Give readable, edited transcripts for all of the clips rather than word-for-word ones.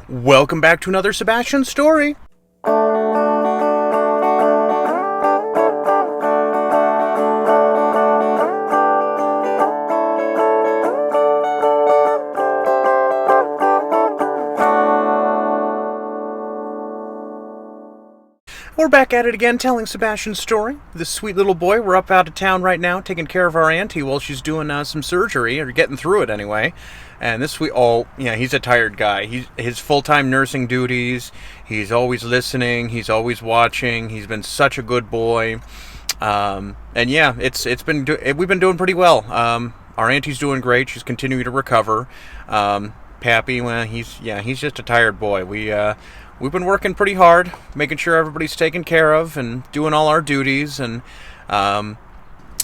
Welcome back to another Sebastian story. We're back at it again, telling Sebastian's story. This sweet little boy, we're up out of town right now, taking care of our auntie while she's doing some surgery, or getting through it anyway. And this he's a tired guy. His full-time nursing duties, he's always listening, he's always watching, he's been such a good boy. And yeah, we've been doing pretty well. Our auntie's doing great, she's continuing to recover. Pappy, well, he's just a tired boy. We've been working pretty hard, making sure everybody's taken care of and doing all our duties, and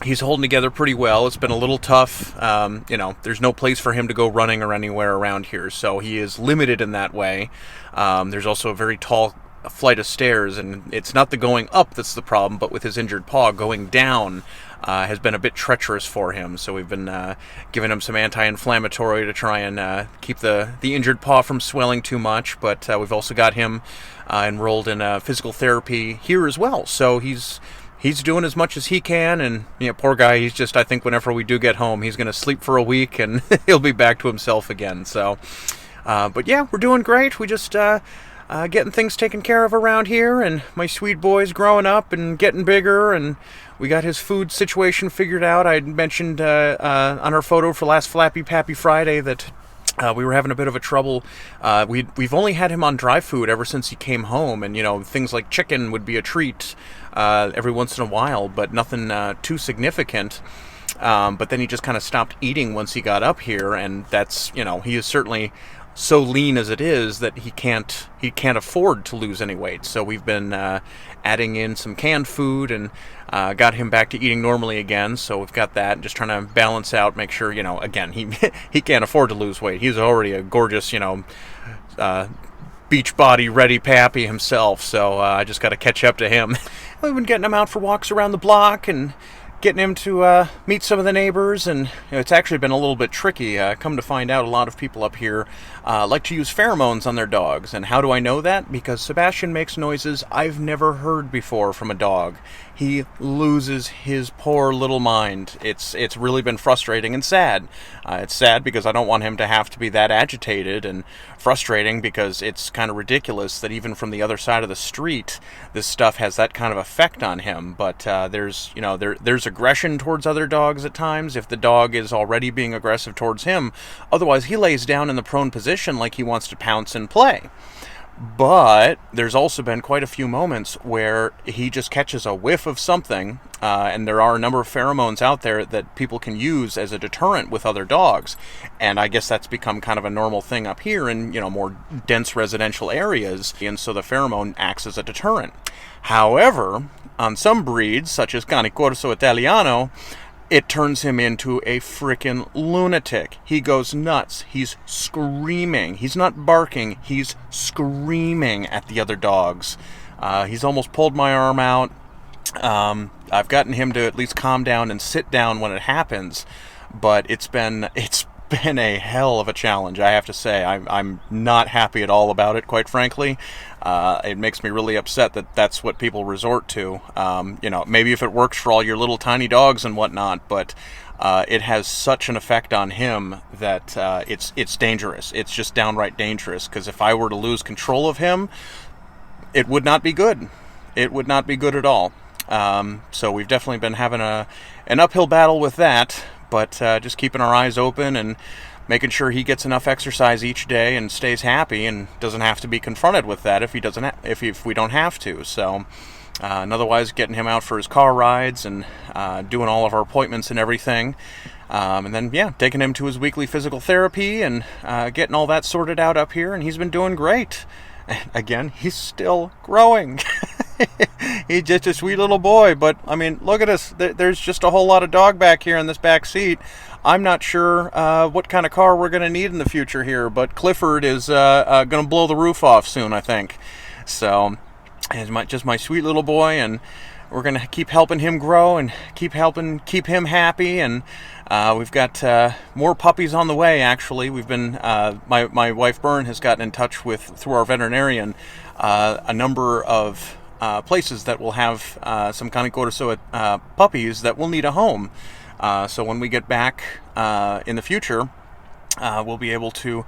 he's holding together pretty well. It's been a little tough. There's no place for him to go running or anywhere around here, so he is limited in that way. There's also a very tall flight of stairs, and it's not the going up that's the problem, but with his injured paw, going down has been a bit treacherous for him. So we've been giving him some anti-inflammatory to try and keep the injured paw from swelling too much. But we've also got him enrolled in physical therapy here as well. So he's doing as much as he can, and poor guy, he's just, I think whenever we do get home, he's going to sleep for a week and he'll be back to himself again. So, but yeah, we're doing great. We just getting things taken care of around here, and my sweet boy's growing up and getting bigger, and we got his food situation figured out. I mentioned on our photo for last Flappy Pappy Friday that we were having a bit of a trouble. We've only had him on dry food ever since he came home, and things like chicken would be a treat every once in a while, but nothing too significant. But then he just kind of stopped eating once he got up here, and that's he is certainly so lean as it is that he can't afford to lose any weight. So we've been adding in some canned food and got him back to eating normally again. So we've got that, just trying to balance out, make sure again he can't afford to lose weight. He's already a gorgeous beach body ready pappy himself. So I just got to catch up to him. We've been getting him out for walks around the block and getting him to meet some of the neighbors, and it's actually been a little bit tricky. Come to find out, a lot of people up here like to use pheromones on their dogs. And how do I know that? Because Sebastian makes noises I've never heard before from a dog. He loses his poor little mind. It's really been frustrating and sad. It's sad because I don't want him to have to be that agitated, and frustrating because it's kind of ridiculous that even from the other side of the street, this stuff has that kind of effect on him. But there's aggression towards other dogs at times if the dog is already being aggressive towards him. Otherwise, he lays down in the prone position like he wants to pounce and play. But there's also been quite a few moments where he just catches a whiff of something, and there are a number of pheromones out there that people can use as a deterrent with other dogs. And I guess that's become kind of a normal thing up here in, more dense residential areas, and so the pheromone acts as a deterrent. However, on some breeds, such as Cane Corso Italiano, it turns him into a frickin' lunatic. He goes nuts. He's screaming. He's not barking. He's screaming at the other dogs. He's almost pulled my arm out. I've gotten him to at least calm down and sit down when it happens, but it's been a hell of a challenge, I have to say. I'm not happy at all about it, quite frankly. It makes me really upset that that's what people resort to. Maybe if it works for all your little tiny dogs and whatnot, but it has such an effect on him that it's dangerous. It's just downright dangerous, because if I were to lose control of him, it would not be good. It would not be good at all. So we've definitely been having an uphill battle with that, but just keeping our eyes open and making sure he gets enough exercise each day and stays happy and doesn't have to be confronted with that if we don't have to. So, and otherwise getting him out for his car rides and doing all of our appointments and everything. And then, taking him to his weekly physical therapy and getting all that sorted out up here, and he's been doing great. And again, he's still growing. He's just a sweet little boy, but I mean, look at us. There's just a whole lot of dog back here in this back seat. I'm not sure what kind of car we're going to need in the future here, but Clifford is going to blow the roof off soon, I think. So, it's just my sweet little boy, and we're gonna keep helping him grow and keep him happy. And we've got more puppies on the way. Actually, we've been my wife Bern has gotten in touch through our veterinarian a number of places that will have some Kanigorosoa puppies that will need a home. So when we get back in the future, we'll be able to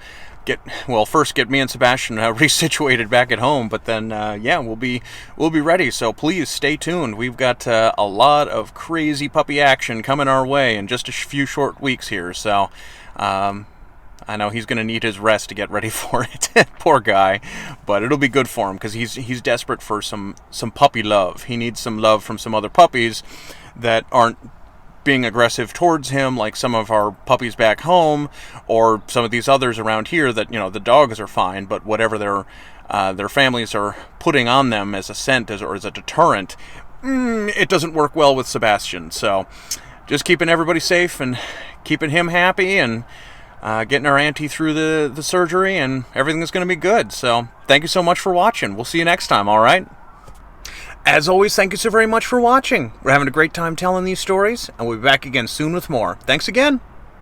first get me and Sebastian resituated back at home, but then we'll be ready. So please stay tuned. We've got a lot of crazy puppy action coming our way in just a few short weeks here. So I know he's going to need his rest to get ready for it. Poor guy, but it'll be good for him because he's desperate for some puppy love. He needs some love from some other puppies that aren't being aggressive towards him like some of our puppies back home, or some of these others around here that, the dogs are fine, but whatever their families are putting on them as a scent or as a deterrent, it doesn't work well with Sebastian. So just keeping everybody safe and keeping him happy, and getting our auntie through the surgery, and everything is going to be good. So thank you so much for watching. We'll see you next time, all right? As always, thank you so very much for watching. We're having a great time telling these stories, and we'll be back again soon with more. Thanks again.